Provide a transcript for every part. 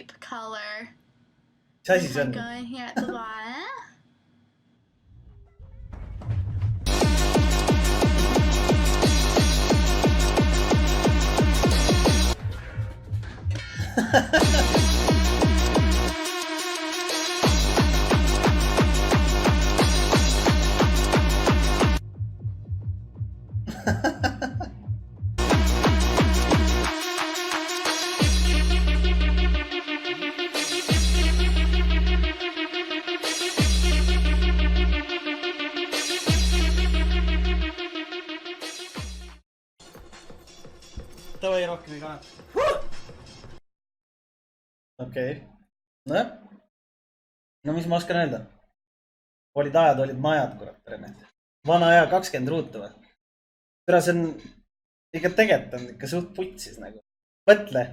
deep color. Mis asi see on? Go in here at the bottom. Tavai rohkem ei kannata. Okei. Nojah. No mis ma oskan öelda? Olid ajad, olid majad, kurat, Remet. Vana aja 20 ruutu või? Tere, see on ikka tegelikult on ikka suht putsis nagu. Mõtle,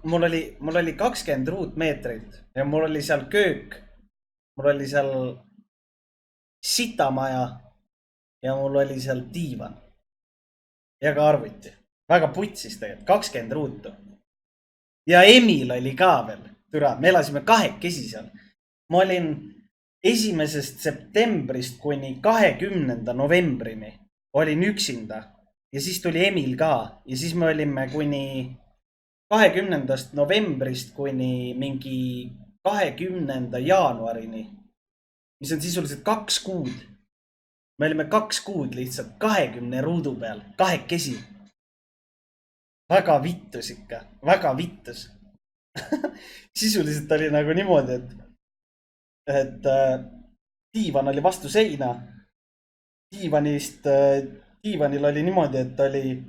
mul oli 20 ruutmeetrit ja mul oli seal köök. Mul oli seal sitamaja ja mul oli seal diivan. Ja ka arvuti. Väga putsis tegelikult, 20 ruutu. Ja Emil oli ka veel. Türa, me elasime kahekesi seal. Ma olin 1. septembrist kuni 20. novembrini olin üksinda. Ja siis tuli Emil ka. Ja siis me olime kuni 20. novembrist kuni mingi 20. jaanuarini. Mis on sisuliselt 2 kuud. Me olime 2 kuud lihtsalt 20 ruudu peal. Kahekesi. Väga vittus ikka. Väga vittus. Sisuliselt oli nagu niimoodi, et diivan oli vastu seina. Diivanil oli niimoodi, et oli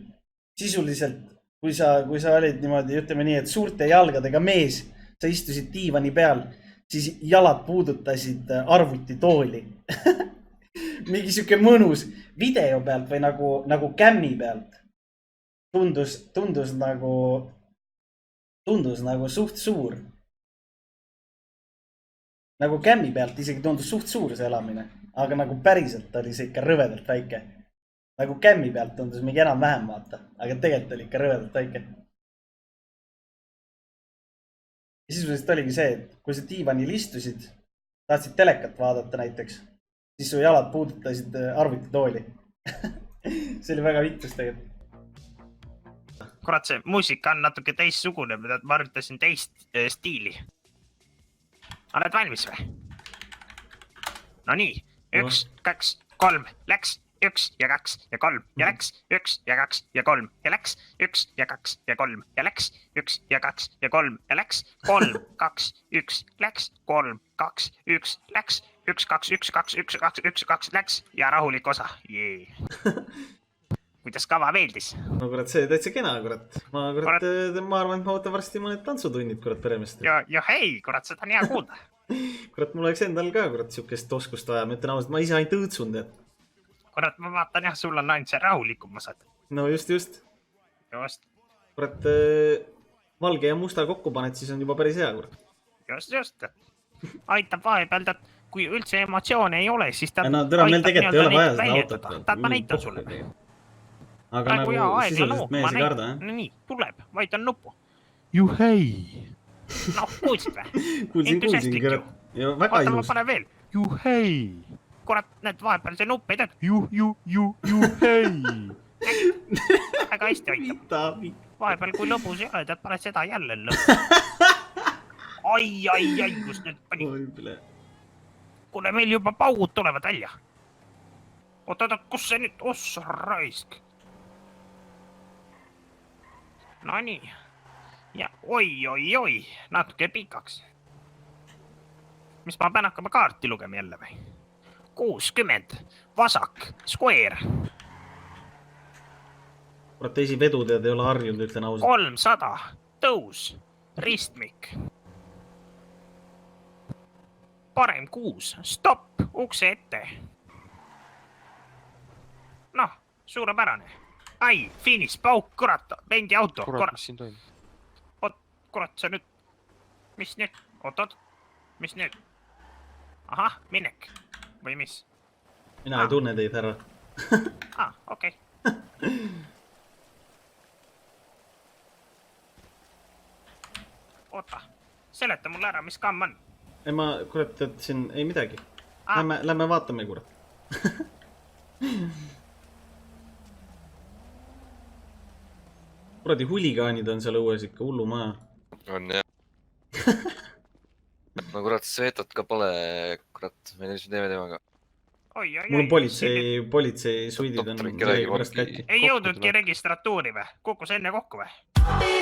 sisuliselt, kui sa olid niimoodi, ütleme nii, et suurte jalgadega mees, sa istusid diivani peal, siis jalad puudutasid arvutitooli. Mingi siuke mõnus video pealt või nagu kämmi pealt. Tundus nagu suht suur. Nagu kämmi pealt isegi tundus suht suur see elamine. Aga nagu päriselt oli see ikka rõvedalt väike. Nagu kämmi pealt tundus mingi enam-vähem vaata. Aga tegelikult oli ikka rõvedalt väike. Ja sisuliselt oligi see, et kui sa diivanil istusid, tahtsid telekat vaadata näiteks, siis su jalad puudutasid arvutitooli. See oli väga vittus tegelikult. Kurat, see muusika on natuke teistsugune, ma arvitasin teist stiili. Oled valmis või? No nii, 1, 2, 3, läks, 1 ja 2 ja 3 ja läks, 1 ja 2 ja 3 ja läks, 1 ja 2 ja 3 ja läks, 1 ja 2 ja 3 ja läks, 3, 2, 1 läks, 3, 2, 1 läks, 1, 2, 1, 2, 1, 2, 1, 2 läks ja rahulik osa. Jee. Kuidas kava meeldis? No kurat, see täitsa kena, kurat. Ma arvan, et ma ootan varsti mõned tantsutunnid, kurat, peremest. Ja hei, kurat, seda on hea kuulda. Kurat, mul oleks endal ka, kurat, siukest oskust vaja. Ma ütlen ausalt, ma ise ainult õõtsun, tead. Kurat, ma vaatan jah, sul on ainult see rahulikum osad. No just. Just. Kurat, valge ja musta kokku paned, siis on juba päris hea, kurat. Just. Aitab vahepeal, kui üldse emotsioone ei ole, siis ta meil tegelikult ei ole vaja seda autot. Tahad ma näitan sulle? Aga nagu sisuliselt mees ei karda, jah? Nii, tuleb, vajutan nuppu. Juhei. Noh, kuulsid või? Kuulsin, kurat. Ja väga ilus. Ma panen veel. Juhei. Kurat, need vahepeal see nupp ei tead. Juhei. Väga hästi aitab. Vahepeal, kui lõbus ei ole, tead, paned seda jälle lõbu. Ai, kus nüüd pani. Kuule, meil juba paugud tulevad välja. Oota, kus see nüüd? Ossa raisk. No nii. Ja oi, natuke pikaks. Mis ma pean hakkama kaarti lugema jälle või? 60, vasak, square. Kurat, teisi vedutead ei ole harjunud, ütlen ausalt. 300, tõus, ristmik. Parem 6, stopp, ukse ette. Noh, suurepärane. Ai, finish, pauk, kurat, vendi auto. Kurat, mis siin toimub? Kurat, see nüüd. Mis nüüd? Oot, mis nüüd? Ahah, minek. Või mis? Mina ei tunne teid, härra. Okei. Oota, seleta mulle ära, mis kamm on. ei ma, kurat, ütlesin, ei midagi. Ah. Lähme vaatame, kurat. Kuradi huligaanid on seal õues ikka hullu maja. On jah. no kurat, Svetot ka pole, kurat, me nüüd teeme temaga. Oi. Mul on politsei suidid on Doktor, kellegi pärast vangi. katki. Ei jõudnudki registratuuri või? Kukkus enne kokku või?